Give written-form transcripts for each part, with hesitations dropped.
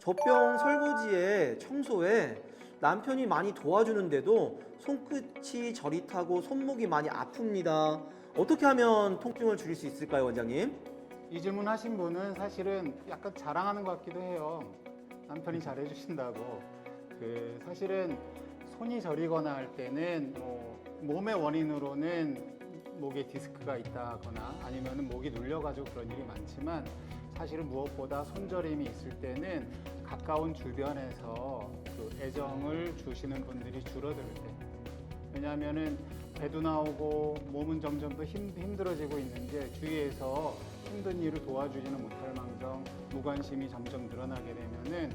젖병 설거지에 청소에 남편이 많이 도와주는데도 손끝이 저리 타고 손목이 많이 아픕니다. 어떻게 하면 통증을 줄일 수 있을까요, 원장님? 이 질문 하신 분은 사실은 약간 자랑하는 것 같기도 해요. 남편이 잘해주신다고. 사실은 손이 저리거나 할 때는 몸의 원인으로는 목에 디스크가 있다거나 아니면 목이 눌려가지고 그런 일이 많지만, 사실은 무엇보다 손저림이 있을 때는 가까운 주변에서 그 애정을 주시는 분들이 줄어들 때, 왜냐하면은 배도 나오고 몸은 점점 더 힘들어지고 있는데 주위에서 힘든 일을 도와주지는 못할 망정 무관심이 점점 늘어나게 되면은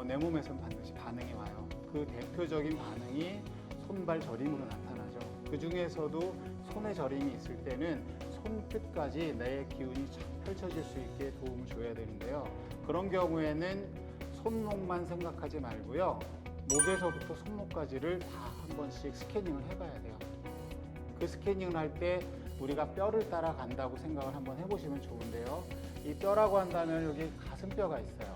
내 몸에서는 반드시 반응이 와요. 그 대표적인 반응이 손발 저림으로 나타나죠. 그 중에서도 손에 저림이 있을 때는 손끝까지 내 기운이 펼쳐질 수 있게 도움을 줘야 되는데요. 그런 경우에는 손목만 생각하지 말고요, 목에서부터 손목까지를 다 한 번씩 스캐닝을 해봐야 돼요. 그 스캐닝을 할 때 우리가 뼈를 따라간다고 생각을 한번 해보시면 좋은데요. 이 뼈라고 한다면 여기 가슴뼈가 있어요.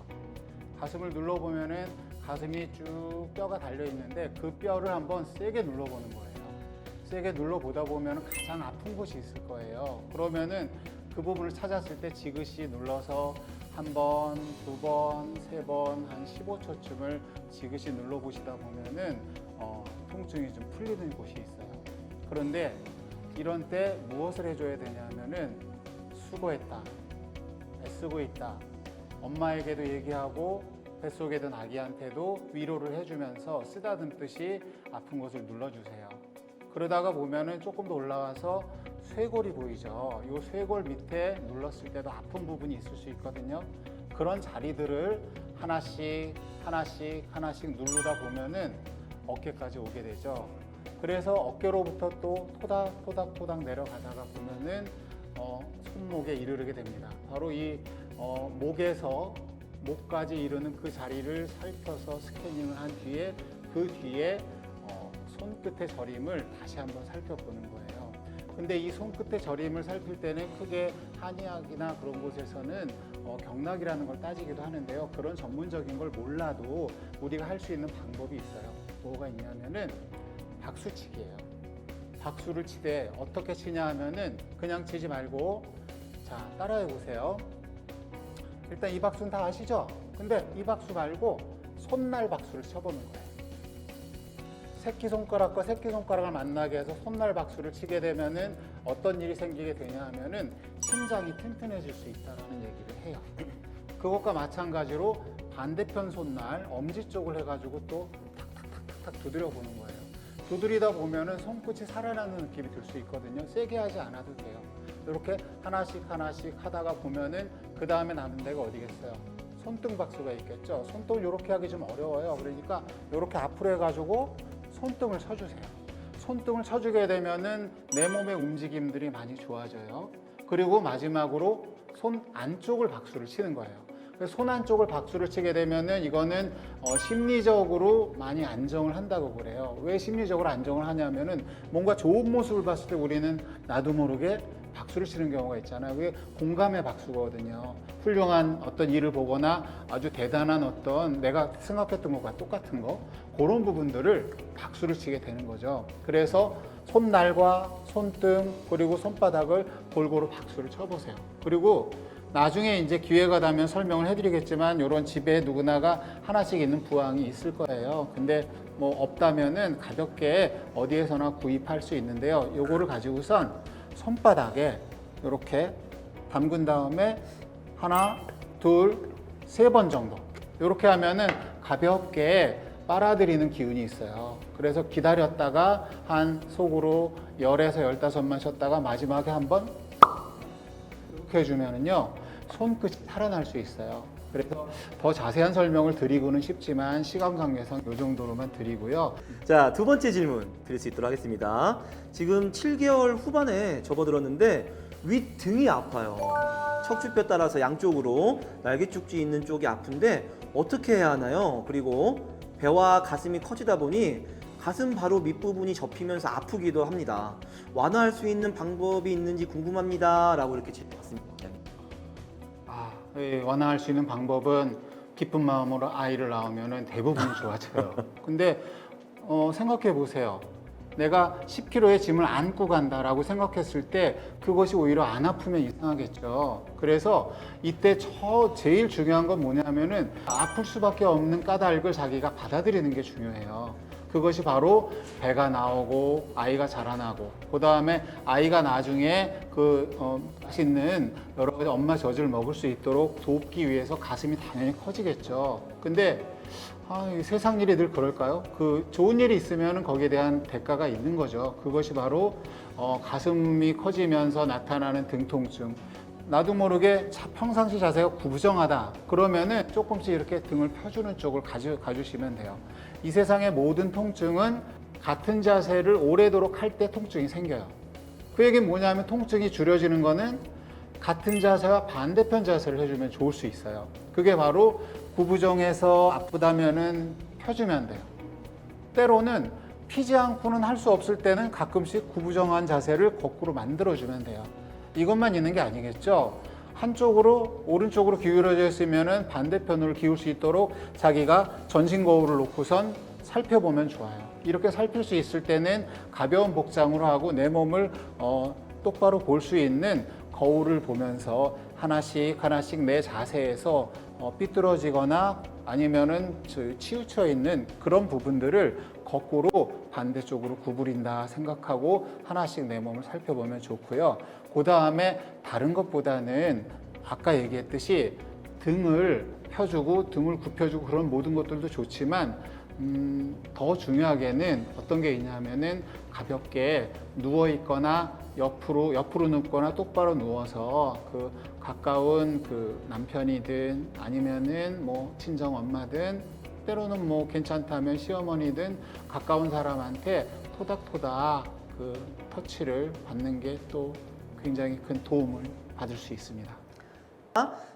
가슴을 눌러보면은 가슴이 쭉 뼈가 달려 있는데 그 뼈를 한번 세게 눌러보는 거예요. 세게 눌러보다 보면 가장 아픈 곳이 있을 거예요. 그러면은 그 부분을 찾았을 때 지그시 눌러서 한 번, 두 번, 세 번, 한 15초쯤을 지그시 눌러보시다 보면은 통증이 좀 풀리는 곳이 있어요. 그런데 이런 때 무엇을 해줘야 되냐면은 수고했다, 애쓰고 있다, 엄마에게도 얘기하고 뱃속에 든 아기한테도 위로를 해주면서 쓰다듬듯이 아픈 곳을 눌러주세요. 그러다가 보면은 조금 더 올라와서 쇄골이 보이죠. 이 쇄골 밑에 눌렀을 때도 아픈 부분이 있을 수 있거든요. 그런 자리들을 하나씩 누르다 보면은 어깨까지 오게 되죠. 그래서 어깨로부터 또 토닥토닥 내려가다가 보면은 손목에 이르게 됩니다. 바로 이 목에서 목까지 이르는 그 자리를 살펴서 스캐닝을 한 뒤에 그 뒤에 손끝의 저림을 다시 한번 살펴보는 거예요. 근데 이 손끝의 저림을 살필 때는 크게 한의학이나 그런 곳에서는 경락이라는 걸 따지기도 하는데요. 그런 전문적인 걸 몰라도 우리가 할 수 있는 방법이 있어요. 뭐가 있냐면은 박수치기예요. 박수를 치되 어떻게 치냐 하면은 그냥 치지 말고, 자, 따라해 보세요. 일단 이 박수는 다 아시죠? 근데 이 박수 말고 손날 박수를 쳐보는 거예요. 새끼손가락과 새끼손가락을 만나게 해서 손날 박수를 치게 되면은 어떤 일이 생기게 되냐 하면은 심장이 튼튼해질 수 있다는 얘기를 해요. 그것과 마찬가지로 반대편 손날, 엄지 쪽을 해가지고 또 탁탁탁탁 두드려 보는 거예요. 두드리다 보면은 손끝이 살아나는 느낌이 들 수 있거든요. 세게 하지 않아도 돼요. 이렇게 하나씩 하다가 보면은 그 다음에 남은 데가 어디겠어요? 손등 박수가 있겠죠. 손등을 이렇게 하기 좀 어려워요. 그러니까 이렇게 앞으로 해가지고 손등을 쳐주세요. 손등을 쳐주게 되면은 내 몸의 움직임들이 많이 좋아져요. 그리고 마지막으로 손 안쪽을 박수를 치는 거예요. 손 안쪽을 박수를 치게 되면은 이거는 심리적으로 많이 안정을 한다고 그래요. 왜 심리적으로 안정을 하냐면은 뭔가 좋은 모습을 봤을 때 우리는 나도 모르게 박수를 치는 경우가 있잖아요. 그게 공감의 박수거든요. 훌륭한 어떤 일을 보거나 아주 대단한 어떤 내가 생각했던 것과 똑같은 거, 그런 부분들을 박수를 치게 되는 거죠. 그래서 손날과 손등 그리고 손바닥을 골고루 박수를 쳐보세요. 그리고 나중에 이제 기회가 되면 설명을 해드리겠지만 이런 집에 누구나가 하나씩 있는 부항이 있을 거예요. 근데 뭐 없다면은 가볍게 어디에서나 구입할 수 있는데요. 요거를 가지고선 손바닥에 이렇게 담근 다음에 하나, 둘, 세 번 정도 이렇게 하면은 가볍게 빨아들이는 기운이 있어요. 그래서 기다렸다가 한 속으로 10에서 15만 쉬었다가 마지막에 한번 이렇게 해주면은요 손끝이 살아날 수 있어요. 그래서 더 자세한 설명을 드리고는 싶지만 시간 관계상 이 정도로만 드리고요. 자, 두 번째 질문 드릴 수 있도록 하겠습니다. 지금 7개월 후반에 접어들었는데 윗등이 아파요. 척추뼈 따라서 양쪽으로 날개축지 있는 쪽이 아픈데 어떻게 해야 하나요? 그리고 배와 가슴이 커지다 보니 가슴 바로 밑부분이 접히면서 아프기도 합니다. 완화할 수 있는 방법이 있는지 궁금합니다. 라고 이렇게 질문했습니다. 완화할 수 있는 방법은 기쁜 마음으로 아이를 낳으면 대부분이 좋아져요. 근데 생각해 보세요. 내가 10kg의 짐을 안고 간다라고 생각했을 때 그것이 오히려 안 아프면 이상하겠죠. 그래서 이때 제일 중요한 건 뭐냐면은 아플 수밖에 없는 까닭을 자기가 받아들이는 게 중요해요. 그것이 바로 배가 나오고 아이가 자라나고 그 다음에 아이가 나중에 맛있는 여러 가지 엄마 젖을 먹을 수 있도록 돕기 위해서 가슴이 당연히 커지겠죠. 근데 이 세상 일이 늘 그럴까요? 좋은 일이 있으면 거기에 대한 대가가 있는 거죠. 그것이 바로 가슴이 커지면서 나타나는 등 통증. 나도 모르게 평상시 자세가 구부정하다. 그러면은 조금씩 이렇게 등을 펴주는 쪽을 가주시면 돼요. 이 세상의 모든 통증은 같은 자세를 오래도록 할 때 통증이 생겨요. 그 얘기는 뭐냐면 통증이 줄여지는 거는 같은 자세와 반대편 자세를 해주면 좋을 수 있어요. 그게 바로 구부정해서 아프다면은 펴주면 돼요. 때로는 피지 않고는 할 수 없을 때는 가끔씩 구부정한 자세를 거꾸로 만들어주면 돼요. 이것만 있는 게 아니겠죠. 한쪽으로 오른쪽으로 기울어져 있으면은 반대편으로 기울 수 있도록 자기가 전신 거울을 놓고선 살펴보면 좋아요. 이렇게 살필 수 있을 때는 가벼운 복장으로 하고 내 몸을 똑바로 볼 수 있는 거울을 보면서 하나씩 하나씩 내 자세에서 삐뚤어지거나 아니면은 치우쳐 있는 그런 부분들을 거꾸로 반대쪽으로 구부린다 생각하고 하나씩 내 몸을 살펴보면 좋고요. 그 다음에 다른 것보다는 아까 얘기했듯이 등을 펴주고 등을 굽혀주고 그런 모든 것들도 좋지만 더 중요하게는 어떤 게 있냐면은 가볍게 누워 있거나 옆으로 눕거나 똑바로 누워서 가까운 남편이든 아니면은 친정 엄마든 때로는 괜찮다면 시어머니든 가까운 사람한테 토닥토닥 터치를 받는 게 또 굉장히 큰 도움을 받을 수 있습니다.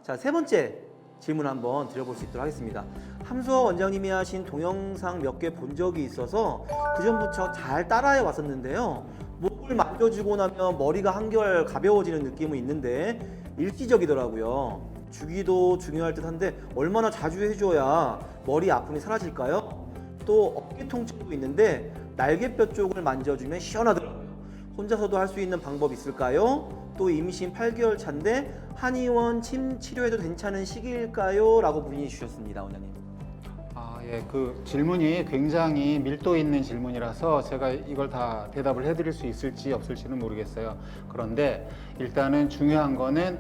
자, 세 번째 질문 한번 드려볼 수 있도록 하겠습니다. 함수호 원장님이 하신 동영상 몇 개 본 적이 있어서 그전부터 잘 따라해 왔었는데요. 목을 만져주고 나면 머리가 한결 가벼워지는 느낌은 있는데 일시적이더라고요. 주기도 중요할 듯 한데 얼마나 자주 해줘야 머리 아픔이 사라질까요? 또 어깨 통증도 있는데 날개뼈 쪽을 만져주면 시원하더라고요. 혼자서도 할 수 있는 방법 있을까요? 또 임신 8개월 차인데 한의원 침 치료해도 괜찮은 시기일까요? 라고 문의 주셨습니다, 원장님. 예, 질문이 굉장히 밀도 있는 질문이라서 제가 이걸 다 대답을 해드릴 수 있을지 없을지는 모르겠어요. 그런데 일단은 중요한 거는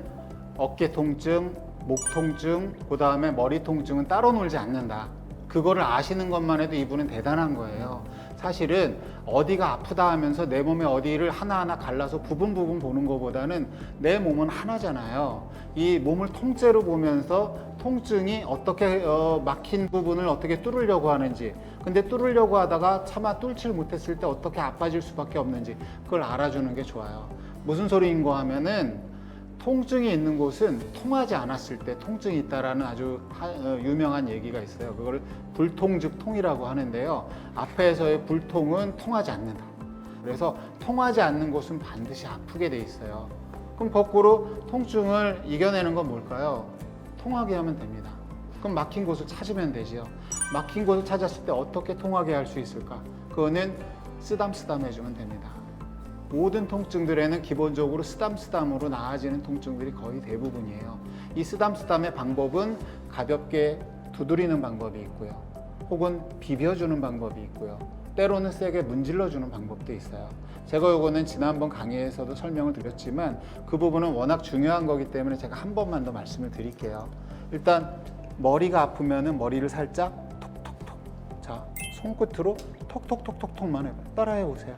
어깨 통증, 목 통증, 그 다음에 머리 통증은 따로 놀지 않는다. 그거를 아시는 것만 해도 이분은 대단한 거예요. 사실은 어디가 아프다 하면서 내 몸의 어디를 하나하나 갈라서 부분 보는 것보다는 내 몸은 하나잖아요. 이 몸을 통째로 보면서 통증이 어떻게 막힌 부분을 어떻게 뚫으려고 하는지, 근데 뚫으려고 하다가 차마 뚫질 못했을 때 어떻게 아파질 수밖에 없는지 그걸 알아주는 게 좋아요. 무슨 소리인가 하면은 통증이 있는 곳은 통하지 않았을 때 통증이 있다라는 아주 유명한 얘기가 있어요. 그걸 불통즉통이라고 하는데요. 앞에서의 불통은 통하지 않는다. 그래서 통하지 않는 곳은 반드시 아프게 돼 있어요. 그럼 거꾸로 통증을 이겨내는 건 뭘까요? 통하게 하면 됩니다. 그럼 막힌 곳을 찾으면 되지요. 막힌 곳을 찾았을 때 어떻게 통하게 할 수 있을까? 그거는 쓰담쓰담 해주면 됩니다. 모든 통증들에는 기본적으로 쓰담쓰담으로 나아지는 통증들이 거의 대부분이에요. 이 쓰담쓰담의 방법은 가볍게 두드리는 방법이 있고요. 혹은 비벼주는 방법이 있고요. 때로는 세게 문질러주는 방법도 있어요. 제가 이거는 지난번 강의에서도 설명을 드렸지만 그 부분은 워낙 중요한 거기 때문에 제가 한 번만 더 말씀을 드릴게요. 일단 머리가 아프면은 머리를 살짝 톡톡톡, 자 손끝으로 톡톡톡톡톡만 해봐요. 따라해 보세요.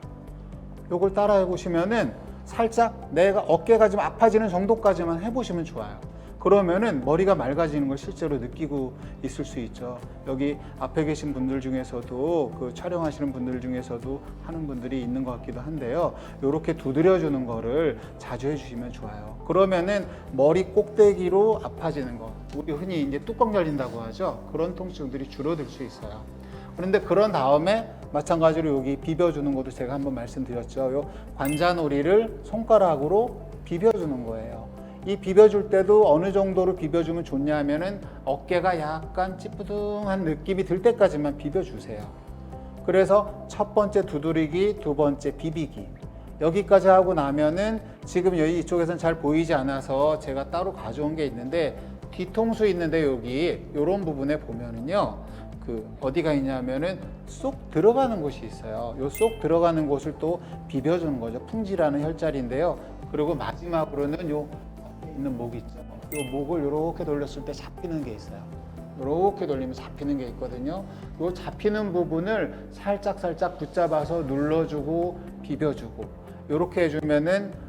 요걸 따라해 보시면은 살짝 내가 어깨가 좀 아파지는 정도까지만 해보시면 좋아요. 그러면은 머리가 맑아지는 걸 실제로 느끼고 있을 수 있죠. 여기 앞에 계신 분들 중에서도 촬영하시는 분들 중에서도 하는 분들이 있는 것 같기도 한데요. 요렇게 두드려 주는 거를 자주 해주시면 좋아요. 그러면은 머리 꼭대기로 아파지는 거, 우리 흔히 이제 뚜껑 열린다고 하죠. 그런 통증들이 줄어들 수 있어요. 그런데 그런 다음에 마찬가지로 여기 비벼주는 것도 제가 한번 말씀드렸죠. 요 관자놀이를 손가락으로 비벼주는 거예요. 이 비벼줄 때도 어느 정도로 비벼주면 좋냐면은 어깨가 약간 찌뿌둥한 느낌이 들 때까지만 비벼주세요. 그래서 첫 번째 두드리기, 두 번째 비비기. 여기까지 하고 나면은 지금 여기 이쪽에서는 잘 보이지 않아서 제가 따로 가져온 게 있는데 뒤통수 있는데 여기 이런 부분에 보면은요. 그 어디가 있냐면은 쏙 들어가는 곳이 있어요. 요 쏙 들어가는 곳을 또 비벼주는 거죠. 풍지라는 혈자리인데요. 그리고 마지막으로는 요 앞에 있는 목 있죠. 요 목을 이렇게 돌렸을 때 잡히는 게 있어요. 이렇게 돌리면 잡히는 게 있거든요. 요 잡히는 부분을 살짝 붙잡아서 눌러주고 비벼주고 이렇게 해주면은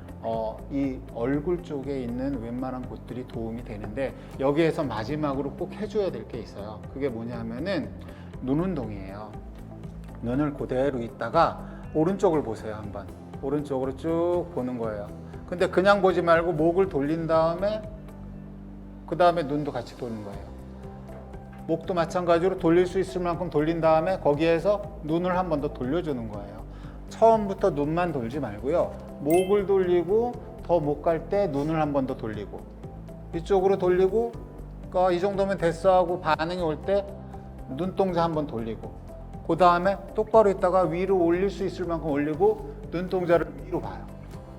이 얼굴 쪽에 있는 웬만한 곳들이 도움이 되는데 여기에서 마지막으로 꼭 해줘야 될 게 있어요. 그게 뭐냐면은 눈 운동이에요. 눈을 그대로 있다가 오른쪽을 보세요. 한번 오른쪽으로 쭉 보는 거예요. 근데 그냥 보지 말고 목을 돌린 다음에 그 다음에 눈도 같이 도는 거예요. 목도 마찬가지로 돌릴 수 있을 만큼 돌린 다음에 거기에서 눈을 한 번 더 돌려주는 거예요. 처음부터 눈만 돌지 말고요. 목을 돌리고 더 못 갈 때 눈을 한 번 더 돌리고 이쪽으로 돌리고 이 정도면 됐어 하고 반응이 올 때 눈동자 한 번 돌리고 그 다음에 똑바로 있다가 위로 올릴 수 있을 만큼 올리고 눈동자를 위로 봐요.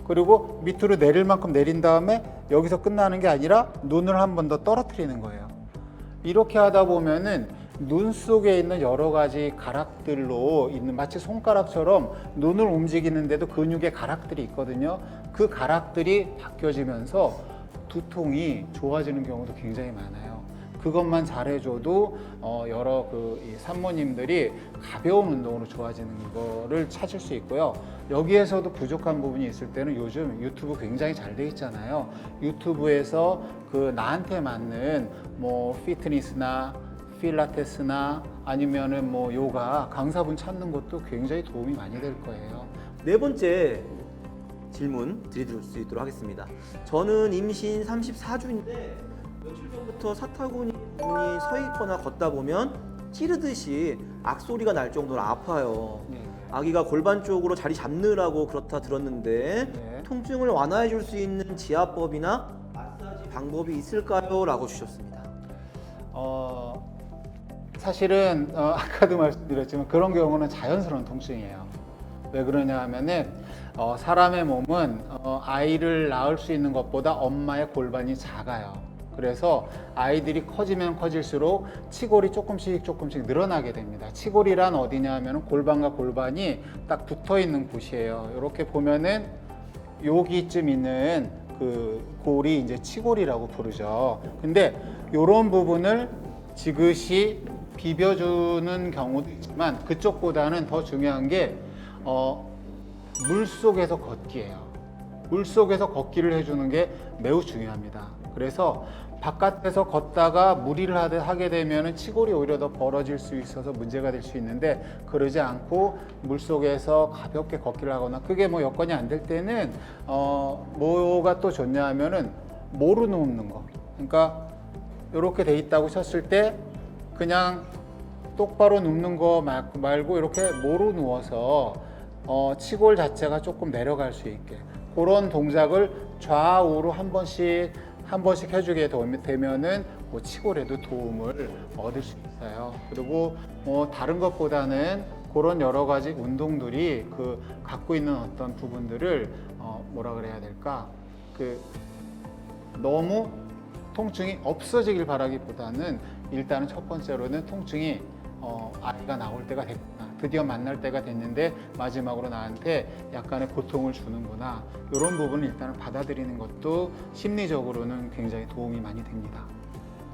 그리고 밑으로 내릴 만큼 내린 다음에 여기서 끝나는 게 아니라 눈을 한 번 더 떨어뜨리는 거예요. 이렇게 하다 보면은 눈 속에 있는 여러 가지 가락들로 있는 마치 손가락처럼 눈을 움직이는데도 근육의 가락들이 있거든요. 그 가락들이 바뀌어지면서 두통이 좋아지는 경우도 굉장히 많아요. 그것만 잘해줘도 여러 이 산모님들이 가벼운 운동으로 좋아지는 거를 찾을 수 있고요. 여기에서도 부족한 부분이 있을 때는 요즘 유튜브 굉장히 잘 돼 있잖아요. 유튜브에서 그 나한테 맞는 뭐 피트니스나 필라테스나 아니면은 뭐 요가 강사분 찾는 것도 굉장히 도움이 많이 될 거예요. 네 번째 질문 드릴 수 있도록 하겠습니다. 저는 임신 34주인데 며칠 전부터 사타구니 부분이 서 있거나 걷다 보면 찌르듯이 악소리가 날 정도로 아파요. 네. 아기가 골반 쪽으로 자리 잡느라고 그렇다 들었는데 네. 통증을 완화해 줄 수 있는 지압법이나 마사지 방법이 있을까요? 라고 주셨습니다. 사실은 아까도 말씀드렸지만 그런 경우는 자연스러운 통증이에요. 왜 그러냐 하면은 사람의 몸은 아이를 낳을 수 있는 것보다 엄마의 골반이 작아요. 그래서 아이들이 커지면 커질수록 치골이 조금씩 늘어나게 됩니다. 치골이란 어디냐 하면은 골반과 골반이 딱 붙어 있는 곳이에요. 이렇게 보면은 여기쯤 있는 그 골이 이제 치골이라고 부르죠. 근데 이런 부분을 지그시 비벼주는 경우도 있지만 그쪽보다는 더 중요한 게 물속에서 걷기예요. 물속에서 걷기를 해주는 게 매우 중요합니다. 그래서 바깥에서 걷다가 무리를 하게 되면 치골이 오히려 더 벌어질 수 있어서 문제가 될 수 있는데 그러지 않고 물속에서 가볍게 걷기를 하거나 그게 뭐 여건이 안 될 때는 뭐가 또 좋냐 하면은 모루 눕는 거. 그러니까 이렇게 돼 있다고 쳤을 때 그냥 똑바로 눕는 거 말고 이렇게 모루 누워서 치골 자체가 조금 내려갈 수 있게 그런 동작을 좌우로 한 번씩 해주게 되면은 뭐 치골에도 도움을 얻을 수 있어요. 그리고 뭐 다른 것보다는 그런 여러 가지 운동들이 그 갖고 있는 어떤 부분들을 뭐라 그래야 될까 너무 통증이 없어지길 바라기보다는 일단은 첫 번째로는 통증이 아이가 나올 때가 됐구나, 드디어 만날 때가 됐는데 마지막으로 나한테 약간의 고통을 주는구나, 이런 부분을 일단은 받아들이는 것도 심리적으로는 굉장히 도움이 많이 됩니다.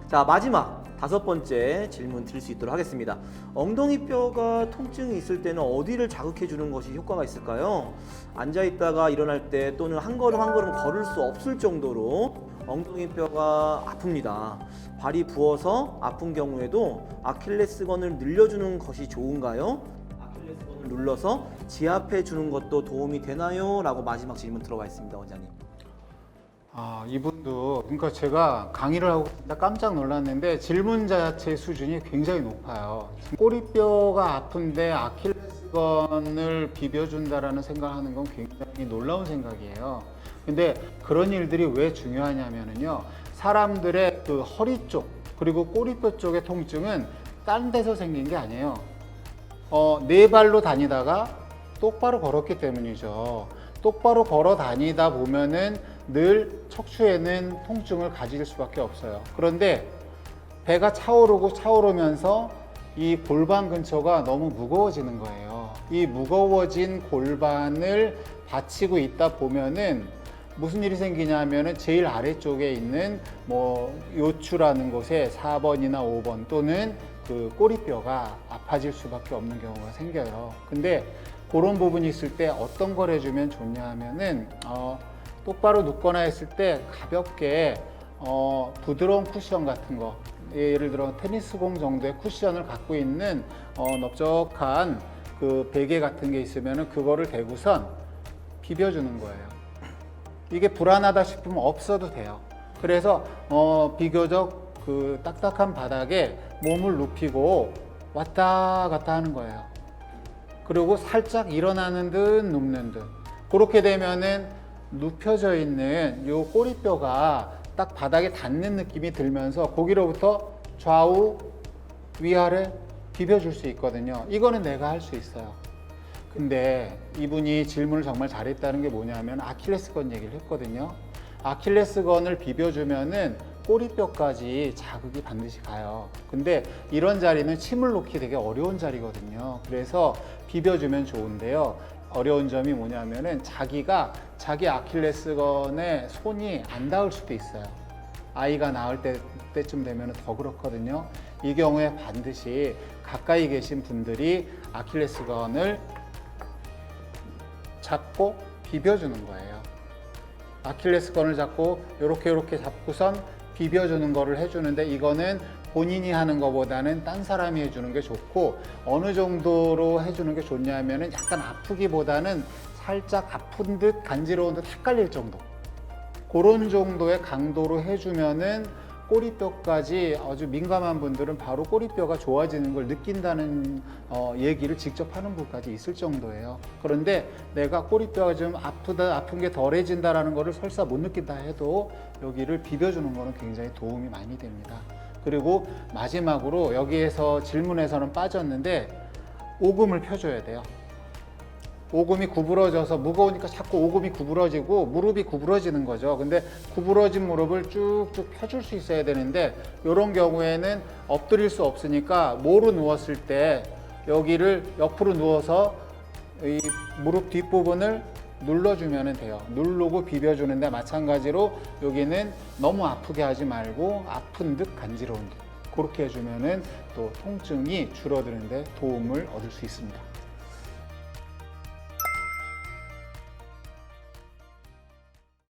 자, 마지막 5번째 질문 드릴 수 있도록 하겠습니다. 엉덩이 뼈가 통증이 있을 때는 어디를 자극해 주는 것이 효과가 있을까요? 앉아 있다가 일어날 때 또는 한 걸음 한 걸음 걸을 수 없을 정도로 엉덩이 뼈가 아픕니다. 발이 부어서 아픈 경우에도 아킬레스건을 늘려주는 것이 좋은가요? 아킬레스건을 눌러서 지압해 주는 것도 도움이 되나요? 라고 마지막 질문 들어가 있습니다, 원장님. 이분도 그러니까 제가 강의를 하고 깜짝 놀랐는데 질문 자체 수준이 굉장히 높아요. 꼬리뼈가 아픈데 아킬레스건을 비벼준다라는 생각하는 건 굉장히 놀라운 생각이에요. 근데 그런 일들이 왜 중요하냐면요. 사람들의 그 허리 쪽 그리고 꼬리뼈 쪽의 통증은 딴 데서 생긴 게 아니에요. 네 발로 다니다가 똑바로 걸었기 때문이죠. 똑바로 걸어 다니다 보면은 늘 척추에는 통증을 가질 수밖에 없어요. 그런데 배가 차오르면서 이 골반 근처가 너무 무거워지는 거예요. 이 무거워진 골반을 받치고 있다 보면은 무슨 일이 생기냐면은 제일 아래쪽에 있는 뭐 요추라는 곳에 4번이나 5번 또는 그 꼬리뼈가 아파질 수밖에 없는 경우가 생겨요. 근데 그런 부분이 있을 때 어떤 걸 해주면 좋냐 하면은 똑바로 눕거나 했을 때 가볍게 부드러운 쿠션 같은 거, 예를 들어 테니스공 정도의 쿠션을 갖고 있는 넓적한 그 베개 같은 게 있으면 그거를 대고선 비벼주는 거예요. 이게 불안하다 싶으면 없어도 돼요. 그래서 비교적 그 딱딱한 바닥에 몸을 눕히고 왔다 갔다 하는 거예요. 그리고 살짝 일어나는 듯 눕는 듯. 그렇게 되면은 눕혀져 있는 요 꼬리뼈가 딱 바닥에 닿는 느낌이 들면서 거기로부터 좌우 위아래 비벼줄 수 있거든요. 이거는 내가 할 수 있어요. 근데 이분이 질문을 정말 잘했다는 게 뭐냐면 아킬레스건 얘기를 했거든요. 아킬레스건을 비벼주면은 꼬리뼈까지 자극이 반드시 가요. 근데 이런 자리는 침을 놓기 되게 어려운 자리거든요. 그래서 비벼주면 좋은데요. 어려운 점이 뭐냐면은 자기 아킬레스건에 손이 안 닿을 수도 있어요. 아이가 낳을 때쯤 되면 더 그렇거든요. 이 경우에 반드시 가까이 계신 분들이 아킬레스건을 잡고 비벼주는 거예요. 아킬레스건을 잡고 이렇게 잡고선 비벼주는 거를 해주는데 이거는 본인이 하는 것보다는 딴 사람이 해주는 게 좋고 어느 정도로 해주는 게 좋냐면은 약간 아프기보다는 살짝 아픈 듯 간지러운 듯 헷갈릴 정도, 그런 정도의 강도로 해주면은 꼬리뼈까지 아주 민감한 분들은 바로 꼬리뼈가 좋아지는 걸 느낀다는 얘기를 직접 하는 분까지 있을 정도예요. 그런데 내가 꼬리뼈가 좀 아픈 게 덜해진다라는 거를 설사 못 느낀다 해도 여기를 비벼주는 거는 굉장히 도움이 많이 됩니다. 그리고 마지막으로 여기에서 질문에서는 빠졌는데 오금을 펴줘야 돼요. 오금이 구부러져서 무거우니까 자꾸 오금이 구부러지고 무릎이 구부러지는 거죠. 근데 구부러진 무릎을 쭉쭉 펴줄 수 있어야 되는데 이런 경우에는 엎드릴 수 없으니까 모로 누웠을 때 여기를 옆으로 누워서 이 무릎 뒷부분을 눌러주면 돼요. 누르고 비벼주는데 마찬가지로 여기는 너무 아프게 하지 말고 아픈 듯 간지러운 듯 그렇게 해주면은 또 통증이 줄어드는데 도움을 얻을 수 있습니다.